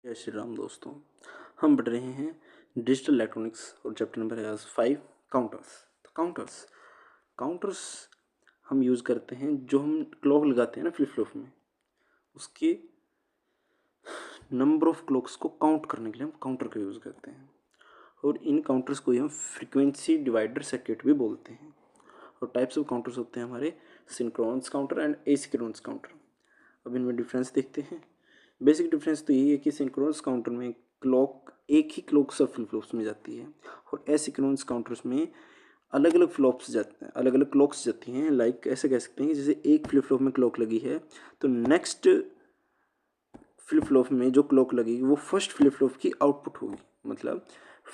जय श्री राम दोस्तों। हम पढ़ रहे हैं डिजिटल इलेक्ट्रॉनिक्स और चैप्टर नंबर है 5 काउंटर्स। तो काउंटर्स हम यूज़ करते हैं जो हम क्लॉक लगाते हैं ना फ्लिप फ्लॉप में, उसके नंबर ऑफ क्लॉक्स को काउंट करने के लिए हम काउंटर का यूज़ करते हैं। और इन काउंटर्स को ही हम फ्रीक्वेंसी डिवाइडर सर्किट भी बोलते हैं। और टाइप्स ऑफ काउंटर्स होते हैं हमारे synchronous counter and asynchronous counter. अब इनमें डिफरेंस देखते हैं। बेसिक डिफरेंस तो यही है कि सिंक्रोनस काउंटर में क्लॉक एक ही क्लॉक सब फ्लिप फ्लॉप्स में जाती है और एसिंक्रोनस काउंटर्स में अलग अलग फ्लॉप्स जाते हैं, अलग अलग क्लॉक्स जाती हैं। लाइक ऐसे कह सकते हैं कि जैसे एक फ्लिप फ्लॉप में क्लॉक लगी है तो नेक्स्ट फ्लिप फ्लॉप में जो क्लॉक लगेगी वो फर्स्ट फ्लिप फ्लॉप की आउटपुट होगी। मतलब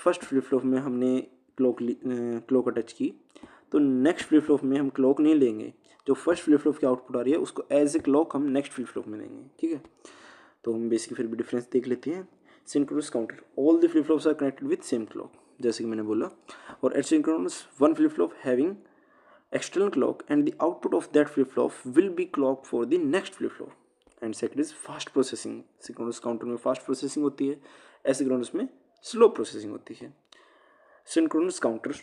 फर्स्ट फ्लिप फ्लॉप में हमने क्लॉक अटैच की तो नेक्स्ट फ्लिप फ्लॉप में हम क्लॉक नहीं लेंगे, जो फर्स्ट फ्लिप फ्लॉप की आउटपुट आ रही है उसको एज ए क्लॉक हम नेक्स्ट फ्लिप फ्लॉप में देंगे। ठीक है, तो हम बेसिक फिर भी डिफरेंस देख लेते हैं। Synchronous counter all the flip flops are connected with same clock, जैसे कि मैंने बोला। और asynchronous one flip flop having external clock and the output of that flip flop will be clock for the next flip flop and second is fast processing। synchronous counter में fast processing होती है, asynchronous में slow processing होती है। synchronous counter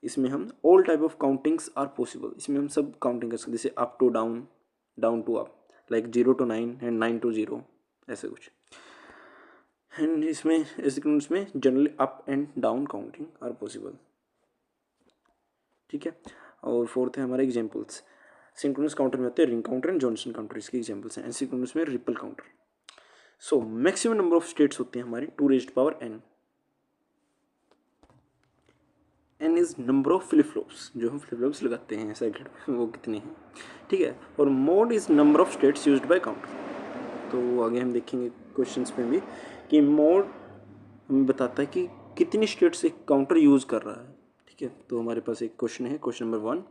इसमें हम all type of countings are possible, इसमें हम सब काउंटिंग कर सकते हैं, जैसे up to down, down to up, like 0 to 9 and 9 to 0, ऐसे कुछ। एंड इसमें एसिंक्रोनस में generally up and down counting are possible. ठीक है, और फोर्थ है हमारे एग्जांपल्स। सिंक्रोनस काउंटर में होते हैं ring counter and Johnson counter, इसके एग्जांपल्स हैं। एसिंक्रोनस में ripple counter. So maximum number of states होते हैं हमारी 2 raised power n। n is number of flip flops, जो हम फ्लिप फ्लॉप्स लगाते हैं सर्किट में, वो कितने हैं। ठीक है, और mode is number of states used by counter. तो आगे हम देखेंगे क्वेश्चंस में भी कि मोड हमें बताता है कि कितनी स्टेट्स एक काउंटर यूज़ कर रहा है। ठीक है, तो हमारे पास एक क्वेश्चन है, question number 1,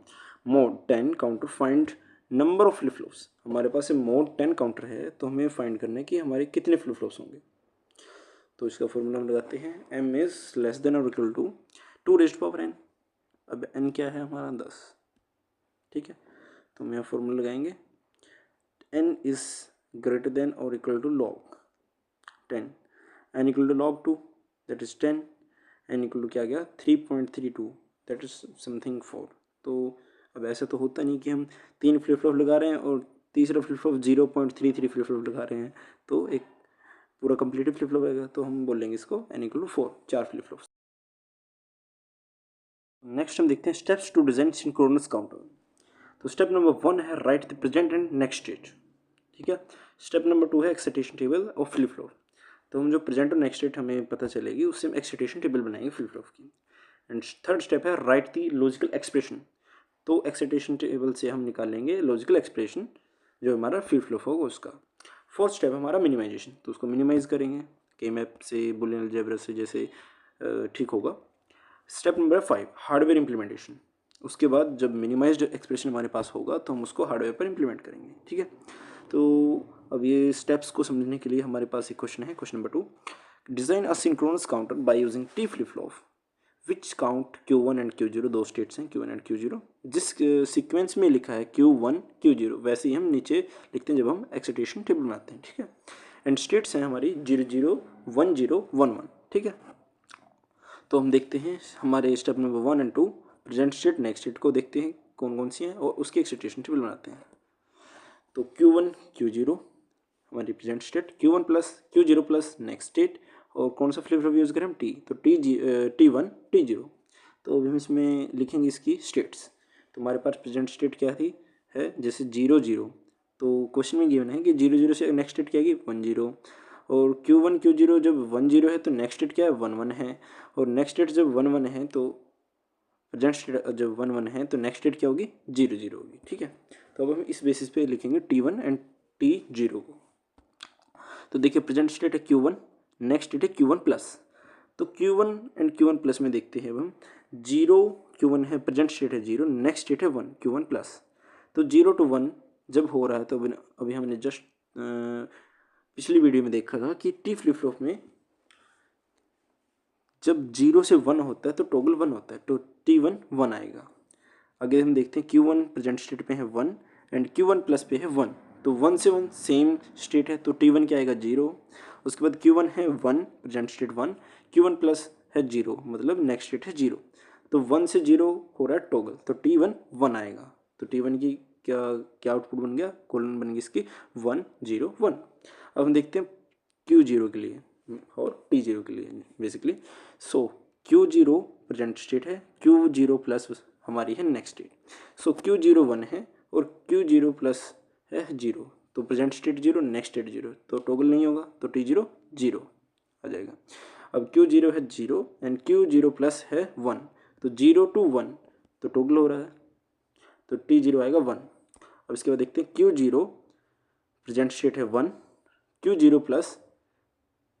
mode 10 counter find number of flip flops. हमारे पास मोड 10 काउंटर है तो हमें फाइंड करना है कि हमारे कितने फ्लिप फ्लॉप्स होंगे। तो इसका फॉर्मूला हम लगाते हैं, m इज लेस देन और equal to 2 raised power n। अब n क्या है हमारा 10। ठीक है, तो हम यहाँ फॉर्मूला लगाएंगे, n इज ग्रेटर देन और equal to log 10, n equal to log 2 that is 10, n equal to क्या गया 3.32 दैट इज समथिंग 4। तो अब ऐसा तो होता नहीं कि हम 3 फ्लिप फ्लॉप लगा रहे हैं और तीसरा फ्लिप फ्लॉप 0.33 फ्लिप फ्लॉप लगा रहे हैं, तो एक पूरा कंप्लीट फ्लिप फ्लॉप आएगा। तो हम बोलेंगे इसको n equal to 4, 4 flip flops. Next हम देखते हैं steps to design synchronous counter. तो स्टेप नंबर 1 है write the present and next state. ठीक है, स्टेप नंबर 2 है excitation table of flip flop. तो हम जो प्रेजेंट और नेक्स्ट स्टेट हमें पता चलेगी उससे हम एक्साइटेशन टेबल बनाएंगे फ्लिप फ्लॉप की। एंड थर्ड स्टेप है राइट दी लॉजिकल एक्सप्रेशन। तो एक्साइटेशन टेबल से हम निकालेंगे लॉजिकल एक्सप्रेशन जो हमारा फ्लिप फ्लॉप होगा उसका। फोर्थ स्टेप है हमारा मिनिमाइजेशन, तो उसको मिनिमाइज करेंगे के मैप से, बुलियन अलजेब्रा से, जैसे ठीक होगा। Step number 5 hardware implementation. उसके बाद जब मिनिमाइज्ड एक्सप्रेशन हमारे पास होगा तो हम उसको हार्डवेयर पर इम्प्लीमेंट करेंगे। ठीक है, तो अब ये स्टेप्स को समझने के लिए हमारे पास एक क्वेश्चन है, question number 2, design a synchronous counter by using T flip flop which count Q1 and Q0। दो स्टेट्स हैं Q1 एंड Q0, जिस सीक्वेंस में लिखा है Q1 Q0 वैसे ही हम नीचे लिखते हैं जब हम एक्साइटेशन टेबल बनाते हैं। ठीक है, एंड स्टेट्स हैं हमारी 00 10 11। ठीक है, तो हम देखते हैं हमारे step number 1 and 2 present state next state को देखते हैं कौन कौन सी हैं और उसकी एक्साइटेशन टेबल बनाते हैं। तो Q1 Q0 हमारी present state, Q1 plus Q0 plus next state, और कौन सा फ्लिप फ्लॉप यूज़ करें हम T, तो T1 T0। तो अभी हम इसमें लिखेंगे इसकी स्टेट्स। तो हमारे पास प्रेजेंट स्टेट क्या थी है, जैसे 0 0, तो क्वेश्चन में गिवन है कि 0 0 से नेक्स्ट स्टेट क्या है 1 0, और Q1 Q0 जब 1 0 है तो नेक्स्ट स्टेट क्या है 1 1 है, और नेक्स्ट स्टेट जब 1 1 है तो प्रेजेंट स्टेट जब 1 1 है तो नेक्स्ट स्टेट क्या होगी 0 0 होगी। ठीक है, तो अब हम इस बेसिस पे लिखेंगे T1 एंड T0 को। तो देखिए प्रेजेंट स्टेट है Q1, नेक्स्ट स्टेट है Q1 प्लस। तो Q1 एंड Q1 प्लस में देखते हैं अब हम 0 Q1 है, प्रेजेंट स्टेट है 0, नेक्स्ट स्टेट है 1 Q1 प्लस। तो 0 to 1 जब हो रहा है तो अभी हमने जस्ट पिछली वीडियो में देखा था कि टी फ्लिप फ्लॉप में जब 0 से 1 होता है तो टॉगल 1 होता है, तो T1 1 आएगा। आगे हम देखते हैं Q1 प्रेजेंट स्टेट पे है 1 एंड Q1 प्लस पे है 1, तो 1 से 1 सेम स्टेट है तो T1 क्या आएगा 0, उसके बाद Q1 है 1, प्रेजेंट स्टेट 1, Q1 प्लस है 0, मतलब नेक्स्ट स्टेट है 0। तो 1 से 0 हो रहा है टॉगल, तो T1 1 आएगा। तो T1 की क्या क्या आउटपुट बन गया, कोलन बन गई इसकी 1 0 1। अब हम देखते हैं Q0 के लिए और T0 के लिए बेसिकली। सो Q0 प्रेजेंट स्टेट है, Q0 प्लस हमारी है नेक्स्ट स्टेट। सो Q0 1 है और Q0 प्लस है 0, तो प्रेजेंट स्टेट 0, नेक्स्ट स्टेट 0, तो टॉगल नहीं होगा, तो T0 0 आ जाएगा। अब Q0 है 0 एंड Q0 प्लस है 1, तो 0 to 1, तो टॉगल हो रहा है, तो T0 आएगा 1। अब इसके बाद देखते हैं Q0 प्रेजेंट स्टेट है 1, Q0 प्लस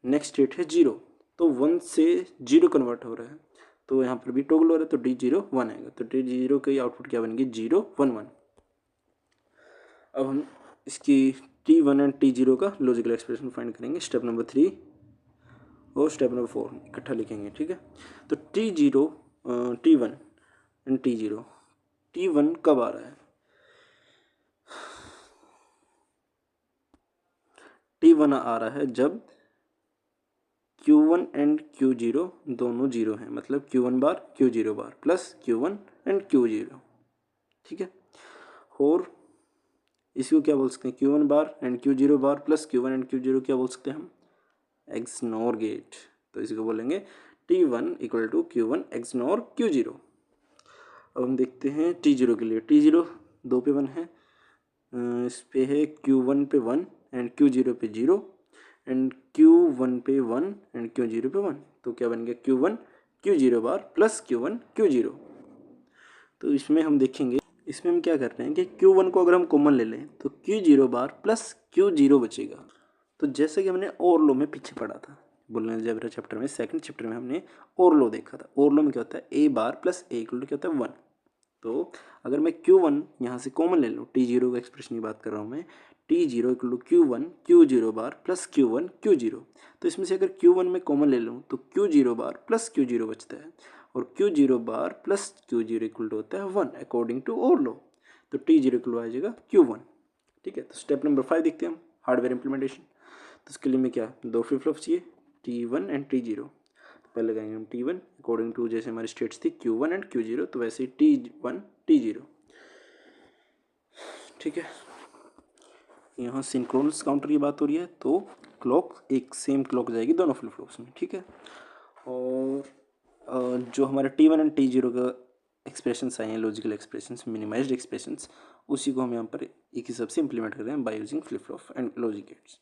नेक्स्ट स्टेट है 0, तो 1 से 0 कन्वर्ट हो रहा है, तो यहाँ पर भी टॉगल हो रहा है, तो T0 1 आएगा। तो T0 की आउटपुट क्या बनेगी 0 1 1। अब हम इसकी T1 एंड T0 का लॉजिकल एक्सप्रेशन फाइंड करेंगे, स्टेप नंबर 3 और स्टेप नंबर 4 इकट्ठा लिखेंगे, ठीक है। तो T0 T1 and T0, T1 कब आ रहा है, T1 आ रहा है जब Q1 एंड Q0 दोनों 0 हैं, मतलब Q1 bar Q0 bar plus Q1 and Q0, ठीक है। और इसको क्या बोल सकते हैं, Q1 bar and Q0 bar plus Q1 and Q0 क्या बोल सकते हैं हम, एक्सनोर गेट। तो इसको बोलेंगे T1 equal to Q1 XNOR Q0। अब हम देखते हैं T0 के लिए, T0 2 पे 1 है, इस पे है Q1 पे 1 एंड Q0 पे 0 एंड Q1 पे 1 एंड Q0 पे 1, तो क्या बन गया Q1 Q0 बार प्लस Q1 Q0। तो इसमें हम देखेंगे, इसमें हम क्या कर रहे हैं कि Q1 को अगर हम कॉमन ले लें तो Q0 बार प्लस Q0 बचेगा। तो जैसे कि हमने और लो में पीछे पढ़ा था, बुलियन अलजेब्रा चैप्टर में, सेकंड चैप्टर में हमने और लो देखा था। और लो में क्या होता है, ए बार प्लस ए इक्वल टू क्या होता है 1। तो अगर मैं Q1 यहाँ से कॉमन ले लूँ, T0 का एक्सप्रेशन की बात कर रहा हूँ मैं, T0 equal to Q1 Q0 bar plus Q1 Q0। तो इसमें से अगर Q1 में कॉमन ले लूँ तो Q0 बार प्लस Q0 बचता है, और Q0 bar plus Q0 equal to होता है 1 अकॉर्डिंग टू और लो। तो T0 इक्वल आ जाएगा Q1, ठीक है। तो स्टेप नंबर 5 देखते हैं हम, हार्डवेयर इंप्लीमेंटेशन। तो इसके लिए में क्या, दो फ्लिप फ्लॉप चाहिए, T1 एंड T0। तो पहले लगाएंगे हम T1 अकॉर्डिंग टू जैसे हमारी स्टेट्स थी Q1 एंड Q0, तो वैसे ही T1 T0, ठीक है। यहाँ सिंक्रोनस काउंटर की बात हो रही है, तो क्लॉक एक सेम क्लॉक जाएगी दोनों फ्लिप फ्लॉप्स में, ठीक है। और जो हमारे T1 एंड T0 का एक्सप्रेशंस आए हैं, लॉजिकल एक्सप्रेशंस, मिनिमाइज्ड एक्सप्रेशंस, उसी को हम यहाँ पर एक हिसाब से इंप्लीमेंट कर रहे हैं by using flip flop and logic gates.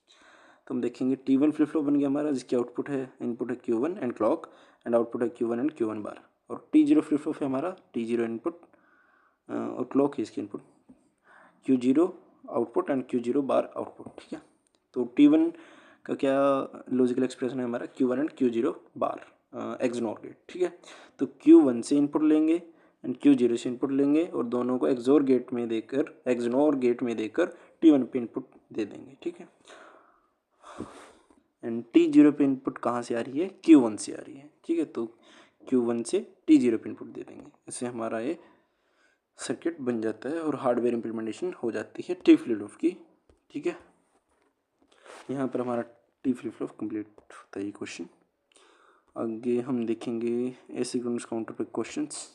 तो हम देखेंगे T1 फ्लिप फ्लॉप बन गया हमारा, जिसकी आउटपुट है, इनपुट है Q1 and clock, and output है Q1 एंड Q1 बार। और T0 फ्लिप फ्लॉप है हमारा, T0 इनपुट और क्लॉक है इसकी input, Q0 output and Q0 bar output, ठीक है। तो T1 का क्या लॉजिकल एक्सप्रेशन है हमारा, Q1 and Q0 bar XNOR gate, ठीक है। तो Q1 से इनपुट लेंगे एंड Q0 से इनपुट लेंगे और दोनों को एक्सोर गेट में देकर, एक्सनोर गेट में देकर T1 पे इनपुट दे देंगे, ठीक है। एंड T0 पे इनपुट कहाँ से आ रही है, Q1 से आ रही है, ठीक है। तो Q1 से T0 पे इनपुट दे देंगे, इससे हमारा ये सर्किट बन जाता है और हार्डवेयर इंप्लीमेंटेशन हो जाती है टी फ्लिप फ्लॉप की, ठीक है। यहाँ पर हमारा टी फ्लिप फ्लॉप कंप्लीट होता है ये क्वेश्चन। आगे हम देखेंगे एसिंक्रोनस काउंटर पे क्वेश्चंस।